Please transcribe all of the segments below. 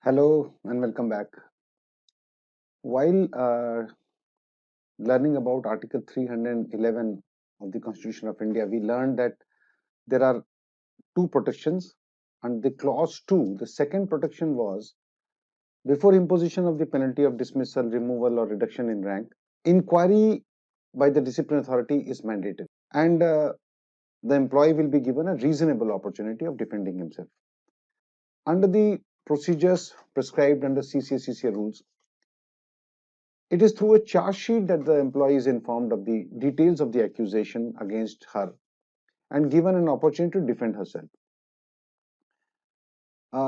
Hello and welcome back. While learning about Article 311 of the Constitution of India, we learned that there are two protections, and the clause 2, the second protection was before imposition of the penalty of dismissal, removal, or reduction in rank, inquiry by the discipline authority is mandated, and the employee will be given a reasonable opportunity of defending himself. Under the procedures prescribed under CCA rules, it is through a charge sheet that the employee is informed of the details of the accusation against her and given an opportunity to defend herself,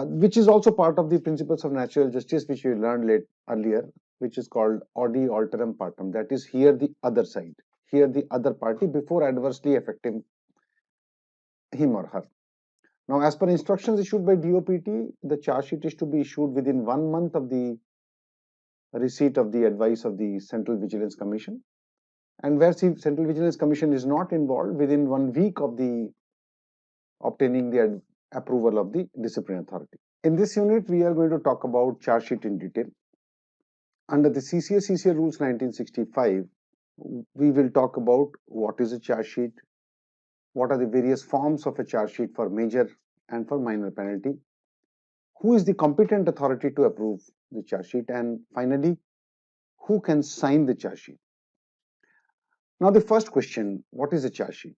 which is also part of the principles of natural justice, which we learned earlier, which is called audi alteram partem. That is, hear the other side, hear the other party before adversely affecting him or her. Now, as per instructions issued by DOPT, the charge sheet is to be issued within 1 month of the receipt of the advice of the Central Vigilance Commission, and where Central Vigilance Commission is not involved, within 1 week of the obtaining the approval of the disciplinary authority. In this unit, we are going to talk about charge sheet in detail. Under the CCA rules 1965, we will talk about what is a charge sheet, what are the various forms of a charge sheet for major and for minor penalty, who is the competent authority to approve the charge sheet, and finally, who can sign the charge sheet. Now, the first question, what is a charge sheet?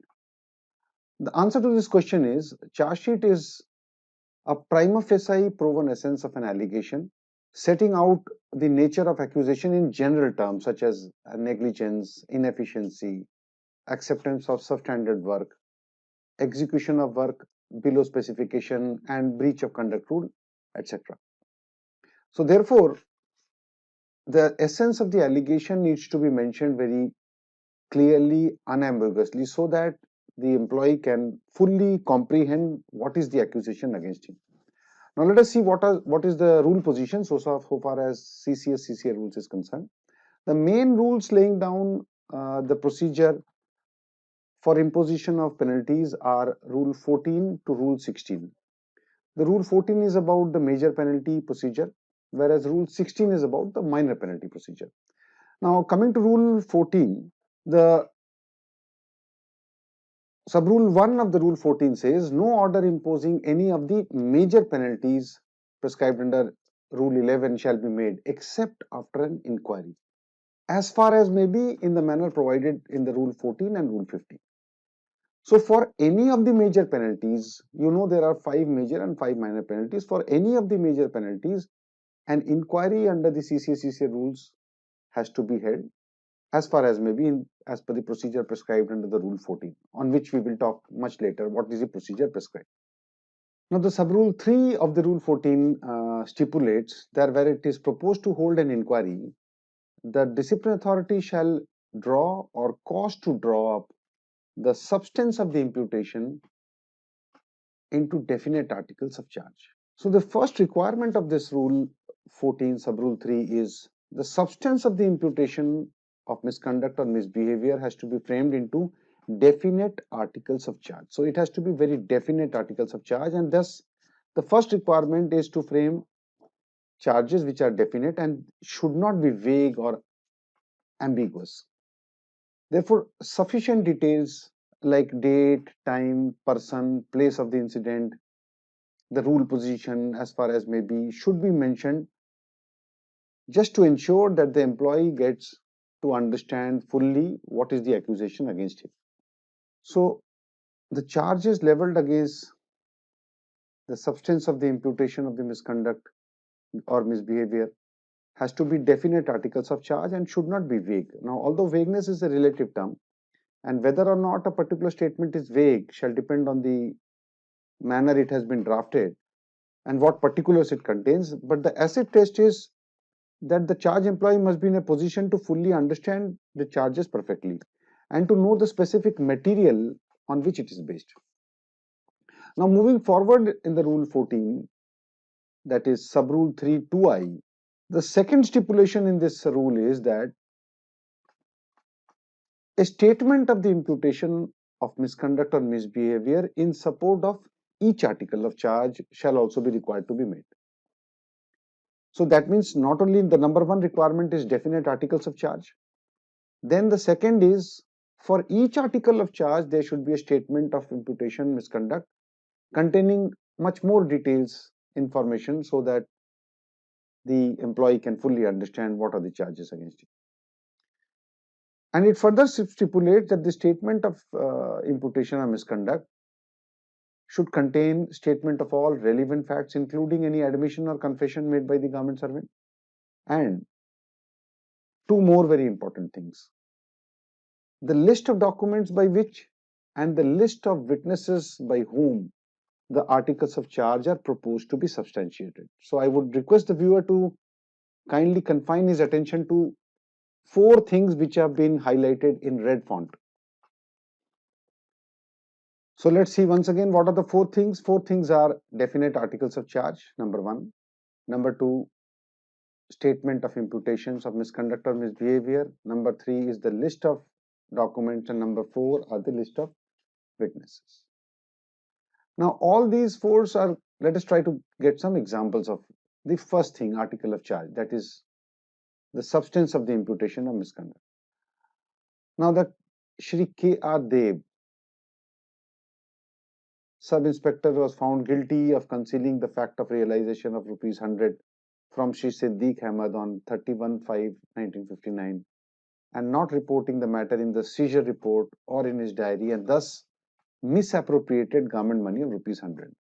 The answer to this question is, charge sheet is a prima facie proven essence of an allegation, setting out the nature of accusation in general terms such as negligence, inefficiency, acceptance of substandard work, execution of work below specification, and breach of conduct rule, etc. So therefore, the essence of the allegation needs to be mentioned very clearly, unambiguously, so that the employee can fully comprehend what is the accusation against him. Now let us see what is the rule position so far as CCA rules is concerned. The main rules laying down the procedure for imposition of penalties are Rule 14 to Rule 16. The Rule 14 is about the major penalty procedure, whereas Rule 16 is about the minor penalty procedure. Now coming to Rule 14, the Sub-rule 1 of the Rule 14 says, no order imposing any of the major penalties prescribed under Rule 11 shall be made except after an inquiry, as far as may be in the manner provided in the Rule 14 and Rule 15. So for any of the major penalties, you know there are 5 major and 5 minor penalties. For any of the major penalties, an inquiry under the CCA rules has to be held, as far as may be as per the procedure prescribed under the Rule 14, on which we will talk much later. What is the procedure prescribed? Now, the sub-rule 3 of the Rule 14 stipulates that where it is proposed to hold an inquiry, the discipline authority shall draw or cause to draw up the substance of the imputation into definite articles of charge. So, the first requirement of this Rule 14 sub-rule 3 is the substance of the imputation of misconduct or misbehavior has to be framed into definite articles of charge. So it has to be very definite articles of charge, and thus the first requirement is to frame charges which are definite and should not be vague or ambiguous. Therefore, sufficient details like date, time, person, place of the incident, the rule position as far as may be should be mentioned, just to ensure that the employee gets to understand fully what is the accusation against him. So the charges leveled against the substance of the imputation of the misconduct or misbehavior has to be definite articles of charge and should not be vague. Now, although vagueness is a relative term, and whether or not a particular statement is vague shall depend on the manner it has been drafted and what particulars it contains, but the acid test is that the charge employee must be in a position to fully understand the charges perfectly and to know the specific material on which it is based. Now, moving forward in the Rule 14, that is sub-rule 3 2I, the second stipulation in this rule is that a statement of the imputation of misconduct or misbehavior in support of each article of charge shall also be required to be made. So that means not only the number one requirement is definite articles of charge, then the second is for each article of charge, there should be a statement of imputation misconduct containing much more details, information, so that the employee can fully understand what are the charges against him. And it further stipulates that the statement of imputation or misconduct should contain statement of all relevant facts, including any admission or confession made by the government servant. And two more very important things: the list of documents by which and the list of witnesses by whom the articles of charge are proposed to be substantiated. So I would request the viewer to kindly confine his attention to four things which have been highlighted in red font. So let's see once again what are the four things. Four things are definite articles of charge, number one. Number two, statement of imputations of misconduct or misbehavior. Number three is the list of documents, and number four are the list of witnesses. Now all these four are, let us try to get some examples of the first thing, article of charge, that is the substance of the imputation of misconduct. Now that Shri K.R. Deb, sub-inspector, was found guilty of concealing the fact of realization of ₹100 from Shri Siddiq Ahmed on 31/5/1959 and not reporting the matter in the seizure report or in his diary, and thus misappropriated government money of ₹100.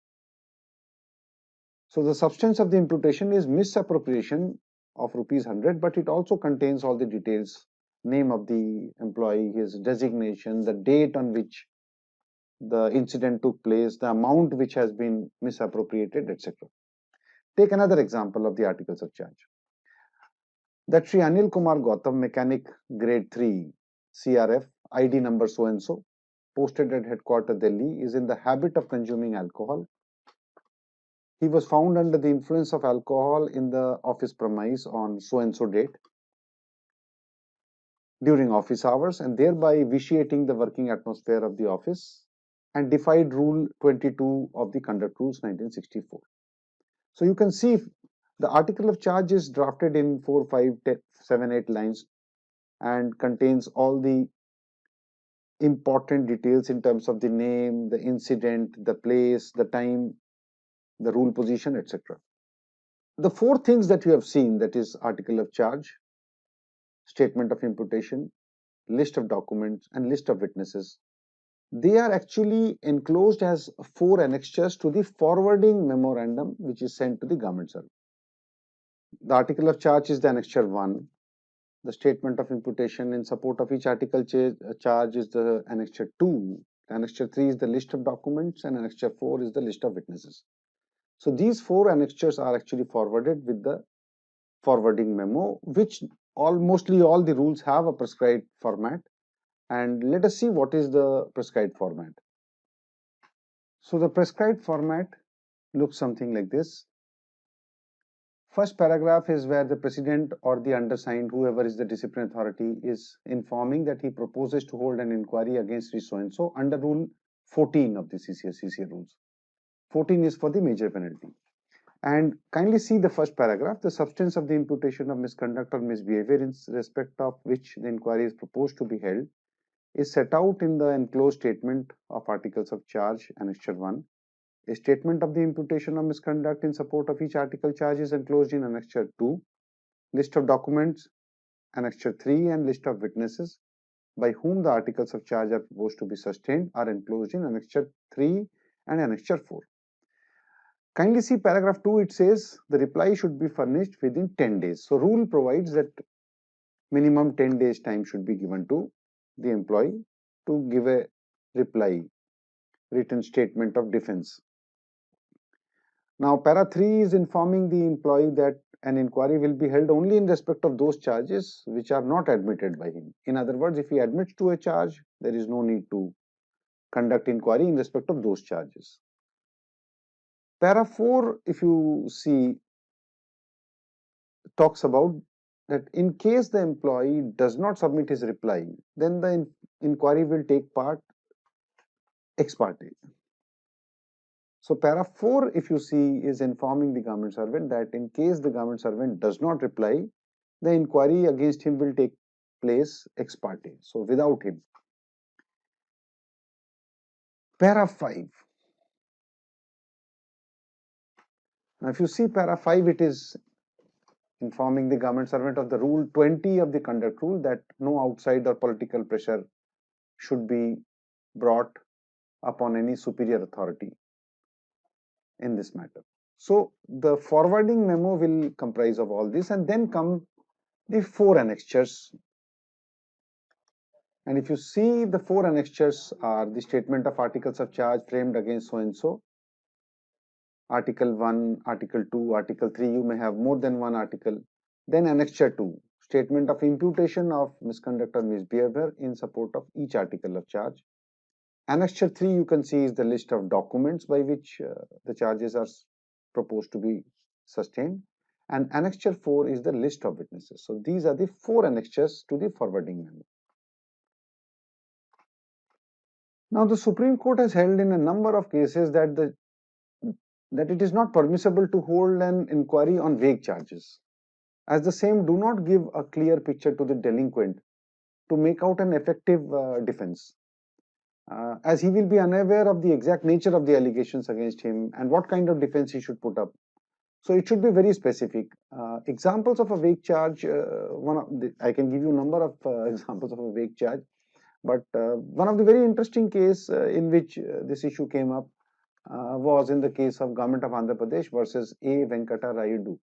So the substance of the imputation is misappropriation of ₹100, but it also contains all the details: name of the employee, his designation, the date on which the incident took place, the amount which has been misappropriated, etc. Take another example of the articles of charge. That Sri Anil Kumar Gautam, mechanic, grade 3, CRF, ID number so and so, posted at headquarters Delhi, is in the habit of consuming alcohol. He was found under the influence of alcohol in the office premise on so and so date during office hours, and thereby vitiating the working atmosphere of the office, and defied Rule 22 of the Conduct Rules 1964. So you can see the article of charge is drafted in 4, 5, 10, 7, 8 lines and contains all the important details in terms of the name, the incident, the place, the time, the rule position, etc. The four things that you have seen, that is article of charge, statement of imputation, list of documents, and list of witnesses, they are actually enclosed as four annexures to the forwarding memorandum which is sent to the government servant. The article of charge is the annexure 1. The statement of imputation in support of each article charge is the annexure 2. Annexure 3 is the list of documents, and annexure 4 is the list of witnesses. So these four annexures are actually forwarded with the forwarding memo, which mostly all the rules have a prescribed format. And let us see what is the prescribed format. So the prescribed format looks something like this. First paragraph is where the president or the undersigned, whoever is the discipline authority, is informing that he proposes to hold an inquiry against so and so under Rule 14 of the CCA rules. 14 is for the major penalty. And kindly see the first paragraph. The substance of the imputation of misconduct or misbehavior in respect of which the inquiry is proposed to be held is set out in the enclosed statement of articles of charge, annexure 1. A statement of the imputation of misconduct in support of each article charge is enclosed in annexure 2. List of documents, annexure 3, and list of witnesses by whom the articles of charge are proposed to be sustained are enclosed in annexure 3 and annexure 4. Kindly see paragraph 2, it says the reply should be furnished within 10 days. So rule provides that minimum 10 days time should be given to the employee to give a reply, written statement of defense. Now para 3 is informing the employee that an inquiry will be held only in respect of those charges which are not admitted by him. In other words, if he admits to a charge, there is no need to conduct inquiry in respect of those charges. Para 4, if you see, talks about that in case the employee does not submit his reply, then the inquiry will take part ex parte. So para 4, if you see, is informing the government servant that in case the government servant does not reply, the inquiry against him will take place ex parte, so without him. Para 5. Now, if you see para 5, it is informing the government servant of the rule 20 of the conduct rule that no outside or political pressure should be brought upon any superior authority in this matter. So the forwarding memo will comprise of all this, and then come the 4 annexures. And if you see, the 4 annexures are the statement of articles of charge framed against so and so, Article 1, Article 2, Article 3, you may have more than one article. Then Annexure 2, statement of imputation of misconduct or misbehavior in support of each article of charge. Annexure 3, you can see, is the list of documents by which the charges are proposed to be sustained. And Annexure 4 is the list of witnesses. So these are the 4 annexures to the forwarding memo. Now, the Supreme Court has held in a number of cases that it is not permissible to hold an inquiry on vague charges, as the same do not give a clear picture to the delinquent to make out an effective defense, as he will be unaware of the exact nature of the allegations against him and what kind of defense he should put up. So it should be very specific. Examples of a vague charge, I can give you a number of examples of a vague charge, but one of the very interesting case in which this issue came up was in the case of Government of Andhra Pradesh versus A. Venkata Rayudu.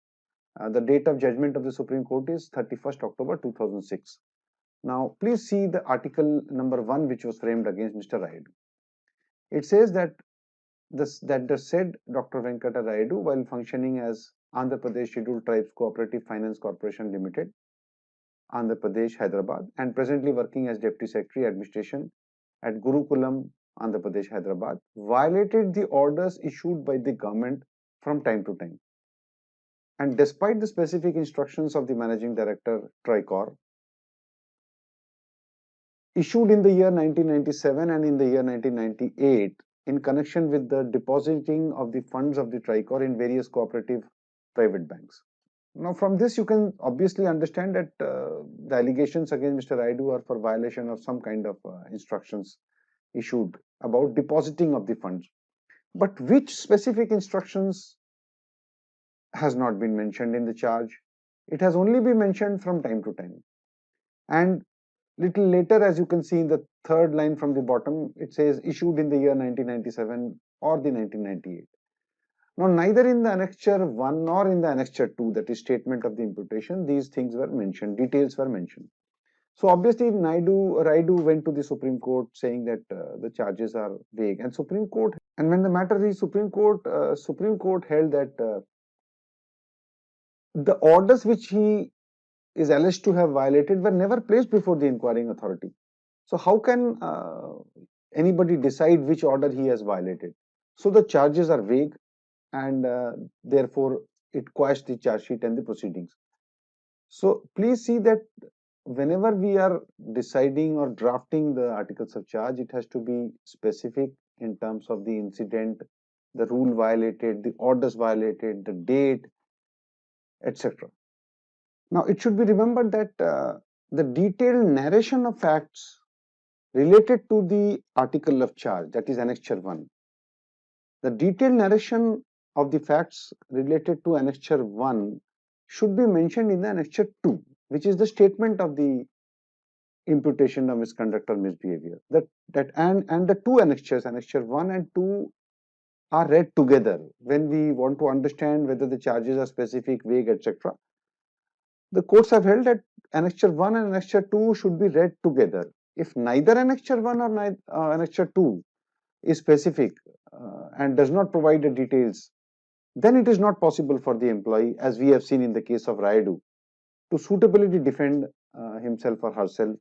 The date of judgment of the Supreme Court is 31st October 2006. Now, please see the article number 1 which was framed against Mr. Rayudu. It says that the said Dr. Venkata Rayudu, while functioning as Andhra Pradesh Scheduled Tribes Cooperative Finance Corporation Limited, Andhra Pradesh, Hyderabad, and presently working as Deputy Secretary Administration at Gurukulam, Andhra Pradesh, Hyderabad, violated the orders issued by the government from time to time. And despite the specific instructions of the Managing Director, Tricor, issued in the year 1997 and in the year 1998 in connection with the depositing of the funds of the Tricor in various cooperative private banks. Now, from this, you can obviously understand that the allegations against Mr. Rayudu are for violation of some kind of instructions issued about depositing of the funds. But which specific instructions has not been mentioned in the charge? It has only been mentioned from time to time. And little later, as you can see in the third line from the bottom, it says issued in the year 1997 or the 1998. Now, neither in the annexure 1 nor in the annexure 2, that is statement of the imputation, these things were mentioned, details were mentioned. So obviously, Rayudu went to the Supreme Court saying that the charges are vague, and when the matter reached Supreme Court held that the orders which he is alleged to have violated were never placed before the inquiring authority. So how can anybody decide which order he has violated? So the charges are vague, and therefore it quashed the charge sheet and the proceedings. So please see that whenever we are deciding or drafting the articles of charge, it has to be specific in terms of the incident, the rule violated, the orders violated, the date, etc. Now, it should be remembered that the detailed narration of facts related to the article of charge, that is Annexure 1, the detailed narration of the facts related to Annexure 1 should be mentioned in the Annexure 2, which is the statement of the imputation of misconduct or misbehavior. And the two annexures, Annexure 1 and 2, are read together when we want to understand whether the charges are specific, vague, etc. The courts have held that Annexure 1 and Annexure 2 should be read together. If neither Annexure 1 or Annexure 2 is specific and does not provide the details, then it is not possible for the employee, as we have seen in the case of Rayudu, to suitably defend himself or herself,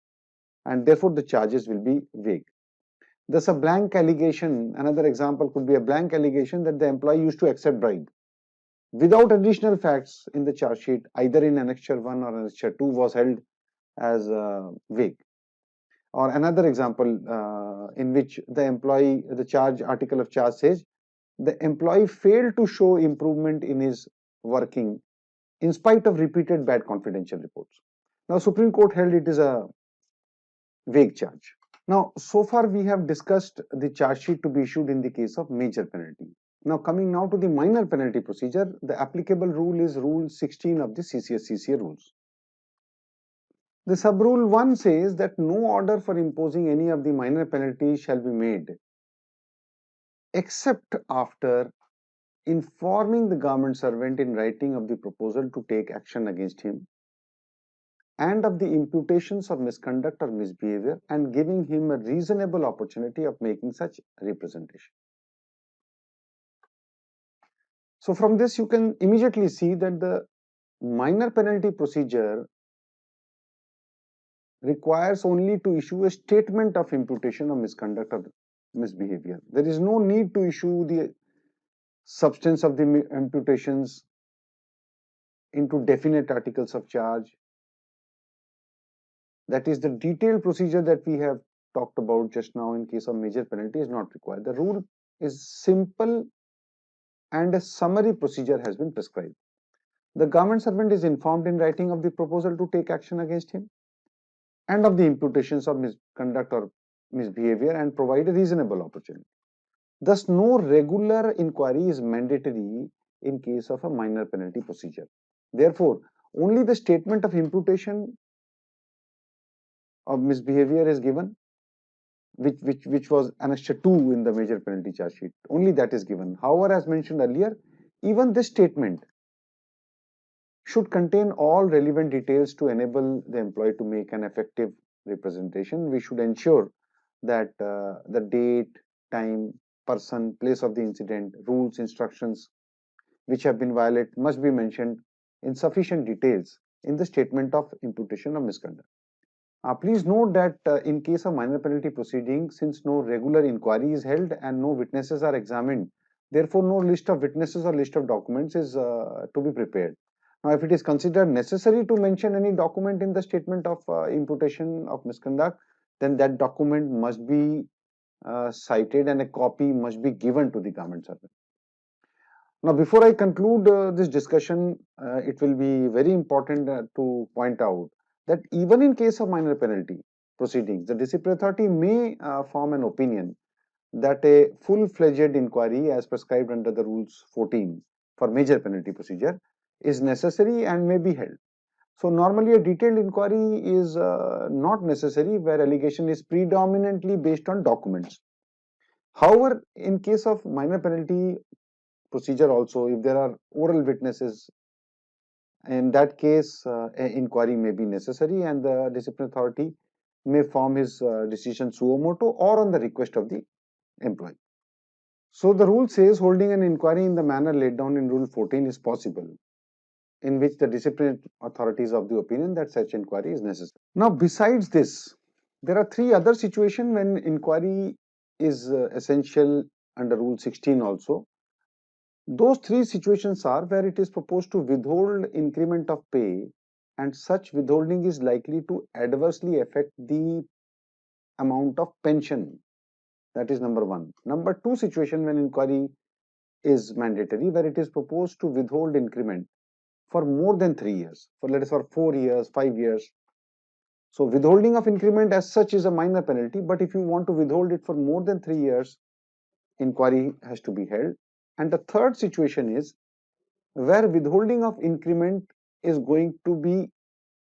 and therefore the charges will be vague. Thus, a blank allegation, another example could be a blank allegation that the employee used to accept bribe without additional facts in the charge sheet, either in Annexure 1 or Annexure 2, was held as vague. Or another example in which the article of charge says the employee failed to show improvement in his working in spite of repeated bad confidential reports. Now, Supreme Court held it is a vague charge. Now, so far we have discussed the charge sheet to be issued in the case of major penalty. Now, coming now to the minor penalty procedure, the applicable rule is Rule 16 of the CCA rules. The sub-rule 1 says that no order for imposing any of the minor penalties shall be made except after informing the government servant in writing of the proposal to take action against him and of the imputations of misconduct or misbehavior and giving him a reasonable opportunity of making such representation. So from this you can immediately see that the minor penalty procedure requires only to issue a statement of imputation of misconduct or misbehavior. There is no need to issue the substance of the imputations into definite articles of charge. That is, the detailed procedure that we have talked about just now in case of major penalty is not required. The rule is simple and a summary procedure has been prescribed. The government servant is informed in writing of the proposal to take action against him and of the imputations of misconduct or misbehavior and provide a reasonable opportunity. Thus, no regular inquiry is mandatory in case of a minor penalty procedure. Therefore, only the statement of imputation of misbehavior is given, which was annexure 2 in the major penalty charge sheet. Only that is given. However, as mentioned earlier, even this statement should contain all relevant details to enable the employee to make an effective representation. We should ensure that the date, time, person, place of the incident, rules, instructions which have been violated must be mentioned in sufficient details in the statement of imputation of misconduct. Please note that in case of minor penalty proceeding, since no regular inquiry is held and no witnesses are examined, therefore no list of witnesses or list of documents is to be prepared. Now, if it is considered necessary to mention any document in the statement of imputation of misconduct, then that document must be cited and a copy must be given to the government servant. Now, before I conclude this discussion, it will be very important to point out that even in case of minor penalty proceedings, the disciplinary authority may form an opinion that a full-fledged inquiry as prescribed under the rules 14 for major penalty procedure is necessary and may be held. So normally a detailed inquiry is not necessary where allegation is predominantly based on documents. However, in case of minor penalty procedure also, if there are oral witnesses, in that case an inquiry may be necessary and the disciplinary authority may form his decision suo motu or on the request of the employee. So the rule says holding an inquiry in the manner laid down in Rule 14 is possible, in which the disciplinary authority is of the opinion that such inquiry is necessary. Now, besides this, there are three other situations when inquiry is essential under Rule 16 also. Those three situations are where it is proposed to withhold increment of pay and such withholding is likely to adversely affect the amount of pension. That is number one. Number two situation when inquiry is mandatory, where it is proposed to withhold increment for more than 3 years, for let us say for 4 years, 5 years. So withholding of increment as such is a minor penalty, but if you want to withhold it for more than 3 years, inquiry has to be held. And the third situation is where withholding of increment is going to be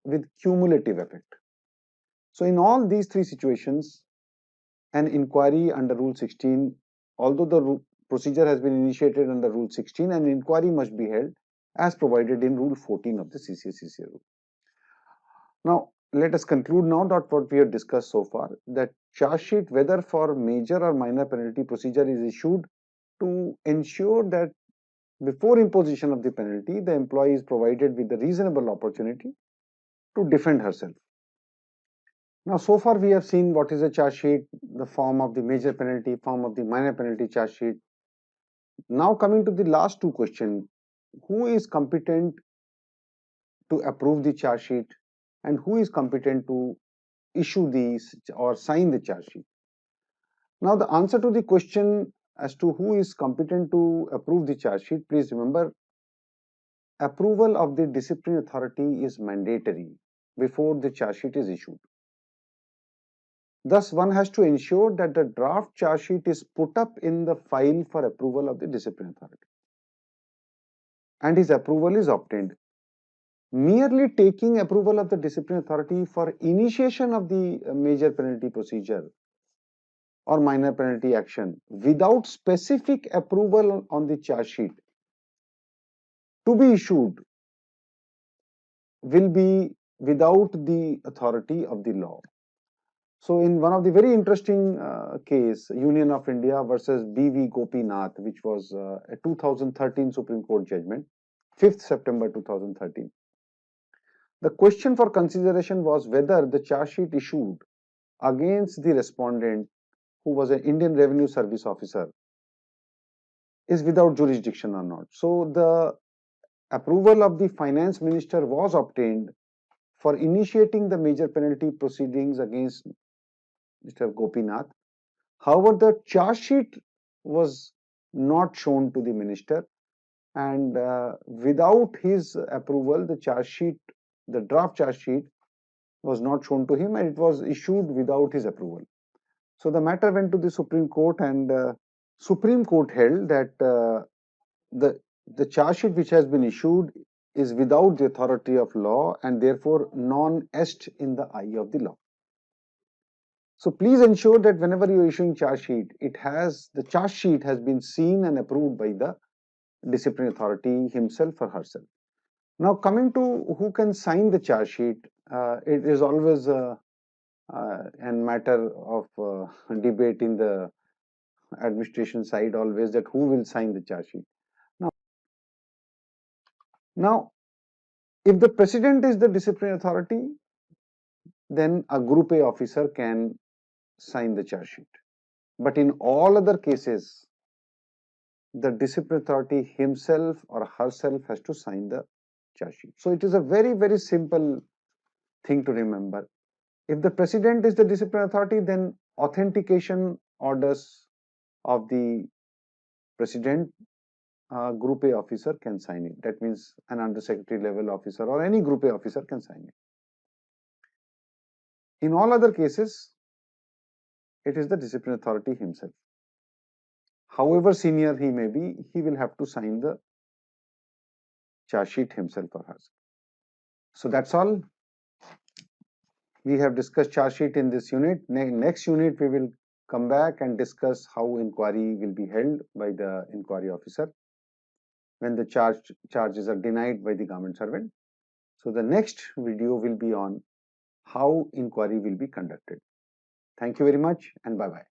with cumulative effect. So in all these three situations, an inquiry under Rule 16, although the procedure has been initiated under Rule 16, an inquiry must be held as provided in Rule 14 of the CCA rule. Now, let us conclude now that what we have discussed so far, that charge sheet, whether for major or minor penalty procedure, is issued to ensure that before imposition of the penalty, the employee is provided with a reasonable opportunity to defend herself. Now, so far we have seen what is a charge sheet, the form of the major penalty, form of the minor penalty charge sheet. Now coming to the last two questions, who is competent to approve the charge sheet and who is competent to issue these or sign the charge sheet? Now the answer to the question as to who is competent to approve the charge sheet, please remember approval of the disciplinary authority is mandatory before the charge sheet is issued. Thus, one has to ensure that the draft charge sheet is put up in the file for approval of the disciplinary authority and his approval is obtained. Merely taking approval of the disciplinary authority for initiation of the major penalty procedure or minor penalty action without specific approval on the charge sheet to be issued will be without the authority of the law. So, in one of the very interesting case, Union of India versus B.V. Gopinath, which was a 2013 Supreme Court judgment, 5th September 2013. The question for consideration was whether the charge sheet issued against the respondent, who was an Indian Revenue Service officer, is without jurisdiction or not. So, the approval of the finance minister was obtained for initiating the major penalty proceedings against Mr. Gopinath. However, the charge sheet was not shown to the minister, and without his approval, the charge sheet, the draft charge sheet, was not shown to him, and it was issued without his approval. So the matter went to the Supreme Court, and Supreme Court held that the charge sheet which has been issued is without the authority of law and therefore non-est in the eye of the law. So please ensure that whenever you are issuing charge sheet, the charge sheet has been seen and approved by the disciplinary authority himself or herself. Now coming to who can sign the charge sheet, it is always a matter of debate in the administration side always, that who will sign the charge sheet. Now, if the president is the disciplinary authority, then a Group A officer can sign the charge sheet. But in all other cases, the disciplinary authority himself or herself has to sign the charge sheet. So it is a very, very simple thing to remember. If the president is the disciplinary authority, then authentication orders of the president, Group A officer can sign it. That means an undersecretary level officer or any Group A officer can sign it. In all other cases, it is the disciplinary authority himself. However senior he may be, he will have to sign the charge sheet himself or herself. So that's all. We have discussed charge sheet in this unit. Next unit, we will come back and discuss how inquiry will be held by the inquiry officer when the charges are denied by the government servant. So the next video will be on how inquiry will be conducted. Thank you very much and bye-bye.